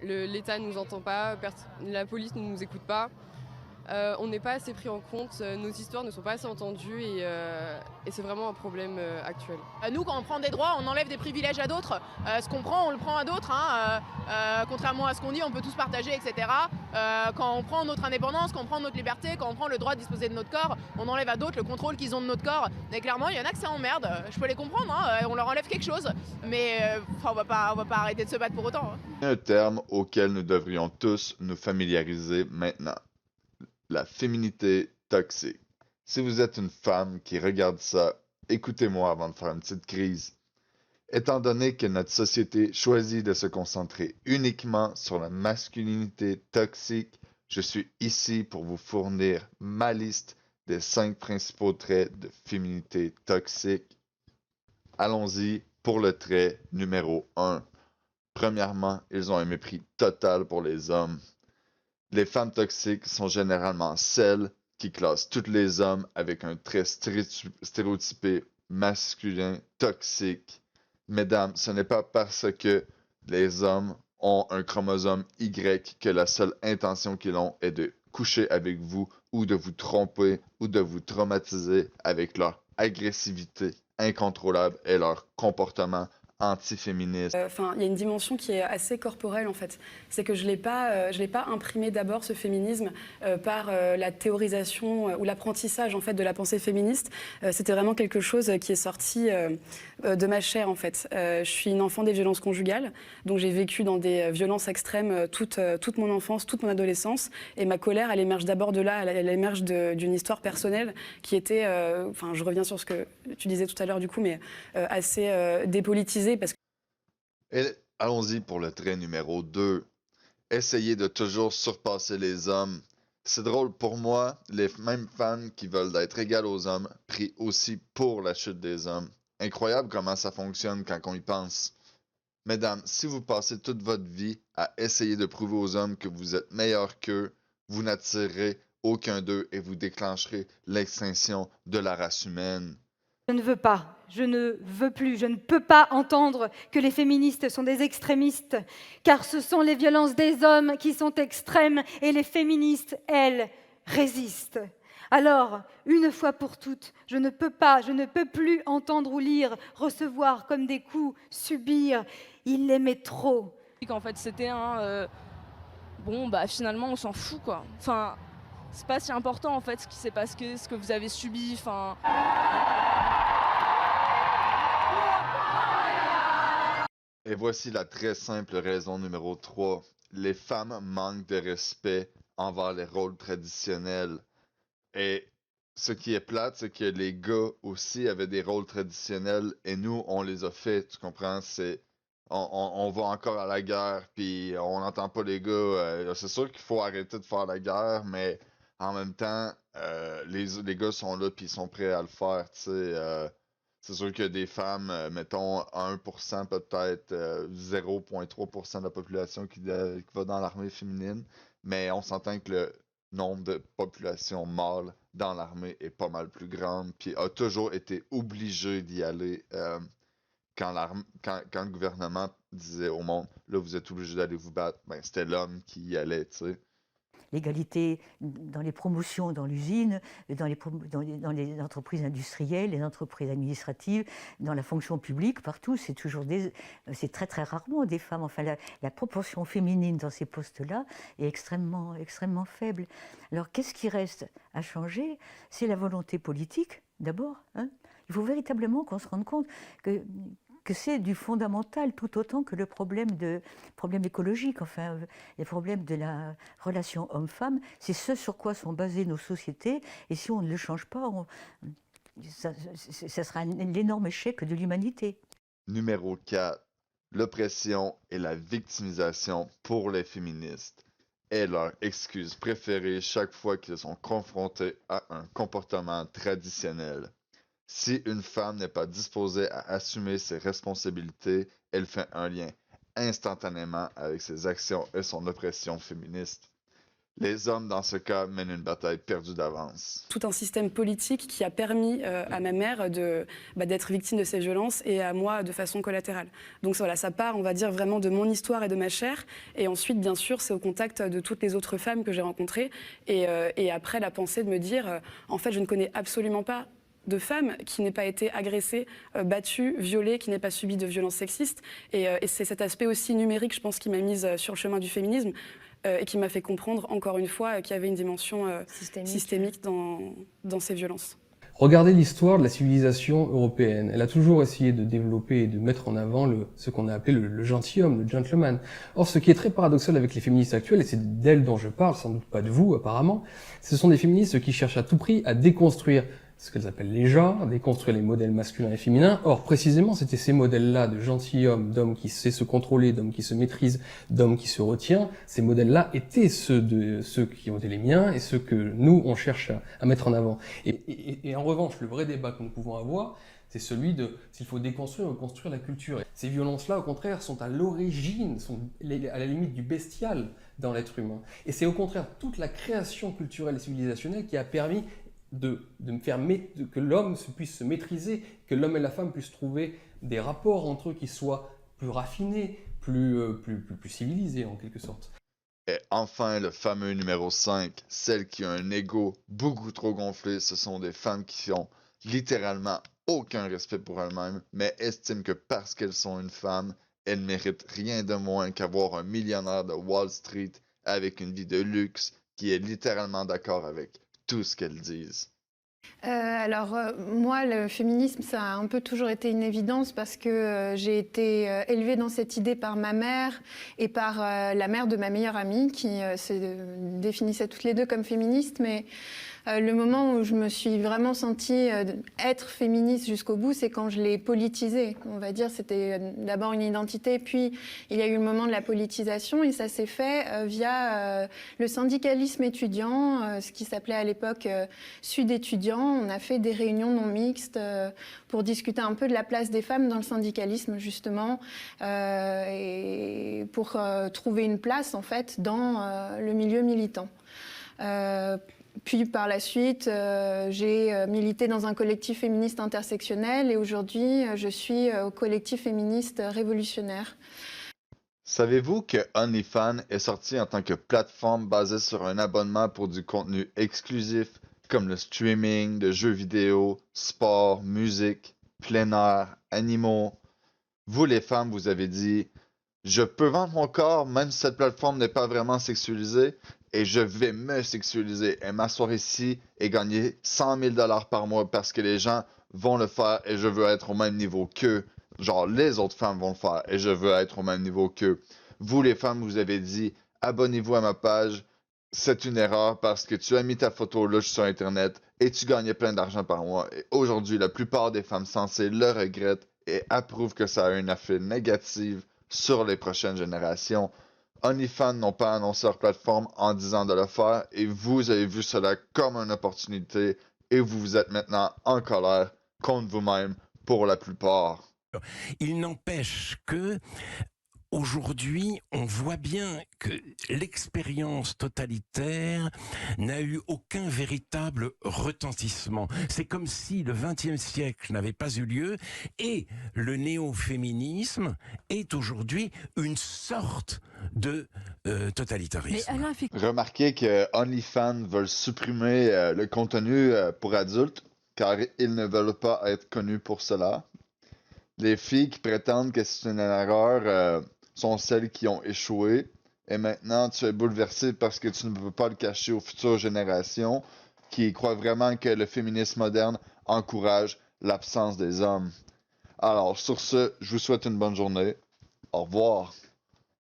L'État ne nous entend pas, la police ne nous écoute pas. On n'est pas assez pris en compte, nos histoires ne sont pas assez entendues et c'est vraiment un problème actuel. Nous, quand on prend des droits, on enlève des privilèges à d'autres. Ce qu'on prend, on le prend à d'autres. Contrairement à ce qu'on dit, on peut tous partager, etc. Quand on prend notre indépendance, quand on prend notre liberté, quand on prend le droit de disposer de notre corps, on enlève à d'autres le contrôle qu'ils ont de notre corps. Et clairement, il y en a que ça emmerde. Je peux les comprendre, on leur enlève quelque chose. Mais on va pas arrêter de se battre pour autant. Un terme auquel nous devrions tous nous familiariser maintenant. La féminité toxique. Si vous êtes une femme qui regarde ça, écoutez-moi avant de faire une petite crise. Étant donné que notre société choisit de se concentrer uniquement sur la masculinité toxique, je suis ici pour vous fournir ma liste des 5 principaux traits de féminité toxique. Allons-y pour le trait numéro 1. Premièrement, ils ont un mépris total pour les hommes. Les femmes toxiques sont généralement celles qui classent tous les hommes avec un trait stéréotypé masculin toxique. Mesdames, ce n'est pas parce que les hommes ont un chromosome Y que la seule intention qu'ils ont est de coucher avec vous ou de vous tromper ou de vous traumatiser avec leur agressivité incontrôlable et leur comportement antiféministe. Enfin, il y a une dimension qui est assez corporelle en fait. C'est que je l'ai pas imprimé d'abord ce féminisme par la théorisation ou l'apprentissage en fait de la pensée féministe. C'était vraiment quelque chose qui est sorti de ma chair en fait. Je suis une enfant des violences conjugales, donc j'ai vécu dans des violences extrêmes toute mon enfance, toute mon adolescence. Et ma colère, elle émerge d'abord de là, elle émerge d'une histoire personnelle qui était, enfin, je reviens sur ce que tu disais tout à l'heure du coup, mais assez dépolitisée. Et allons-y pour le trait numéro 2. Essayez de toujours surpasser les hommes. C'est drôle pour moi, les mêmes femmes qui veulent être égales aux hommes prient aussi pour la chute des hommes. Incroyable comment ça fonctionne quand on y pense. Mesdames, si vous passez toute votre vie à essayer de prouver aux hommes que vous êtes meilleurs qu'eux, vous n'attirerez aucun d'eux et vous déclencherez l'extinction de la race humaine. Je ne veux pas, je ne veux plus, je ne peux pas entendre que les féministes sont des extrémistes, car ce sont les violences des hommes qui sont extrêmes et les féministes, elles, résistent. Alors, une fois pour toutes, je ne peux pas, je ne peux plus entendre ou lire, recevoir comme des coups, subir. Il l'aimait trop. En fait, c'était bon, bah finalement, on s'en fout, quoi. Enfin, c'est pas si important, en fait, ce qui s'est passé, ce que vous avez subi, enfin... Et voici la très simple raison numéro 3. Les femmes manquent de respect envers les rôles traditionnels. Et ce qui est plate, c'est que les gars aussi avaient des rôles traditionnels et nous, on les a fait, tu comprends? On va encore à la guerre, puis on n'entend pas les gars. C'est sûr qu'il faut arrêter de faire la guerre, mais en même temps, les gars sont là, puis ils sont prêts à le faire, tu sais. C'est sûr qu'il y a des femmes, mettons 1% peut-être, 0,3% de la population qui va dans l'armée féminine, mais on s'entend que le nombre de population mâle dans l'armée est pas mal plus grande, puis a toujours été obligé d'y aller quand le gouvernement disait au monde, là vous êtes obligé d'aller vous battre, ben c'était l'homme qui y allait, tu sais. L'égalité dans les promotions dans l'usine, dans les entreprises industrielles, les entreprises administratives, dans la fonction publique, partout, c'est très très rarement des femmes. Enfin, la proportion féminine dans ces postes-là est extrêmement, extrêmement faible. Alors, qu'est-ce qui reste à changer? C'est la volonté politique, d'abord. Il faut véritablement qu'on se rende compte que c'est du fondamental tout autant que le problème écologique, enfin, les problèmes de la relation homme-femme, c'est ce sur quoi sont basées nos sociétés, et si on ne le change pas, ça sera l'énorme échec de l'humanité. Numéro 4. L'oppression et la victimisation pour les féministes est leur excuse préférée chaque fois qu'ils sont confrontés à un comportement traditionnel. Si une femme n'est pas disposée à assumer ses responsabilités, elle fait un lien instantanément avec ses actions et son oppression féministe. Les hommes, dans ce cas, mènent une bataille perdue d'avance. Tout un système politique qui a permis à ma mère d'être victime de ces violences et à moi de façon collatérale. Donc voilà, ça part, on va dire, vraiment de mon histoire et de ma chair. Et ensuite, bien sûr, c'est au contact de toutes les autres femmes que j'ai rencontrées. Et après, la pensée de me dire, en fait, je ne connais absolument pas de femme qui n'ait pas été agressée, battue, violée, qui n'ait pas subi de violences sexistes. Et c'est cet aspect aussi numérique, je pense, qui m'a mise sur le chemin du féminisme. Et qui m'a fait comprendre, encore une fois, qu'il y avait une dimension systémique dans ces violences. Regardez l'histoire de la civilisation européenne. Elle a toujours essayé de développer et de mettre en avant ce qu'on a appelé le gentilhomme, le gentleman. Or, ce qui est très paradoxal avec les féministes actuelles, et c'est d'elles dont je parle, sans doute pas de vous apparemment, ce sont des féministes qui cherchent à tout prix à déconstruire ce qu'elles appellent les genres, déconstruire les modèles masculins et féminins. Or, précisément, c'était ces modèles-là de gentilhomme, d'homme qui sait se contrôler, d'homme qui se maîtrise, d'homme qui se retient. Ces modèles-là étaient ceux qui ont été les miens et ceux que nous, on cherche à mettre en avant. Et en revanche, le vrai débat que nous pouvons avoir, c'est celui de s'il faut déconstruire ou construire la culture. Ces violences-là, au contraire, sont à l'origine, sont à la limite du bestial dans l'être humain. Et c'est au contraire toute la création culturelle et civilisationnelle qui a permis que l'homme puisse se maîtriser, que l'homme et la femme puissent trouver des rapports entre eux qui soient plus raffinés, plus civilisés en quelque sorte. Et enfin, le fameux numéro 5, celles qui ont un ego beaucoup trop gonflé, ce sont des femmes qui ont littéralement aucun respect pour elles-mêmes, mais estiment que parce qu'elles sont une femme, elles méritent rien de moins qu'avoir un millionnaire de Wall Street avec une vie de luxe qui est littéralement d'accord avec tout ce qu'elles disent. Moi, le féminisme, ça a un peu toujours été une évidence parce que j'ai été élevée dans cette idée par ma mère et par la mère de ma meilleure amie qui se définissaient toutes les deux comme féministes, mais le moment où je me suis vraiment sentie être féministe jusqu'au bout, c'est quand je l'ai politisée. On va dire, c'était d'abord une identité, puis il y a eu le moment de la politisation et ça s'est fait via le syndicalisme étudiant, ce qui s'appelait à l'époque Sud étudiant. On a fait des réunions non mixtes pour discuter un peu de la place des femmes dans le syndicalisme, justement, et pour trouver une place, en fait, dans le milieu militant. Puis par la suite, j'ai milité dans un collectif féministe intersectionnel et aujourd'hui, je suis au collectif féministe révolutionnaire. Savez-vous que OnlyFans est sorti en tant que plateforme basée sur un abonnement pour du contenu exclusif comme le streaming de jeux vidéo, sport, musique, plein air, animaux? Vous les femmes, vous avez dit « Je peux vendre mon corps même si cette plateforme n'est pas vraiment sexualisée ». Et je vais me sexualiser et m'asseoir ici et gagner 100 000 $ par mois parce que les gens vont le faire et je veux être au même niveau qu'eux. Genre, les autres femmes vont le faire et je veux être au même niveau qu'eux. Vous, les femmes, vous avez dit, abonnez-vous à ma page. C'est une erreur parce que tu as mis ta photo là sur Internet et tu gagnais plein d'argent par mois. Et aujourd'hui, la plupart des femmes sensées le regrettent et approuvent que ça a un effet négatif sur les prochaines générations. OnlyFans n'ont pas annoncé leur plateforme en disant de le faire et vous avez vu cela comme une opportunité et vous êtes maintenant en colère contre vous-même pour la plupart. Il n'empêche que aujourd'hui, on voit bien que l'expérience totalitaire n'a eu aucun véritable retentissement. C'est comme si le XXe siècle n'avait pas eu lieu et le néo-féminisme est aujourd'hui une sorte de totalitarisme. Remarquez que OnlyFans veulent supprimer le contenu pour adultes car ils ne veulent pas être connus pour cela. Les filles qui prétendent que c'est une erreur sont celles qui ont échoué. Et maintenant, tu es bouleversé parce que tu ne peux pas le cacher aux futures générations qui croient vraiment que le féminisme moderne encourage l'absence des hommes. Alors, sur ce, je vous souhaite une bonne journée. Au revoir.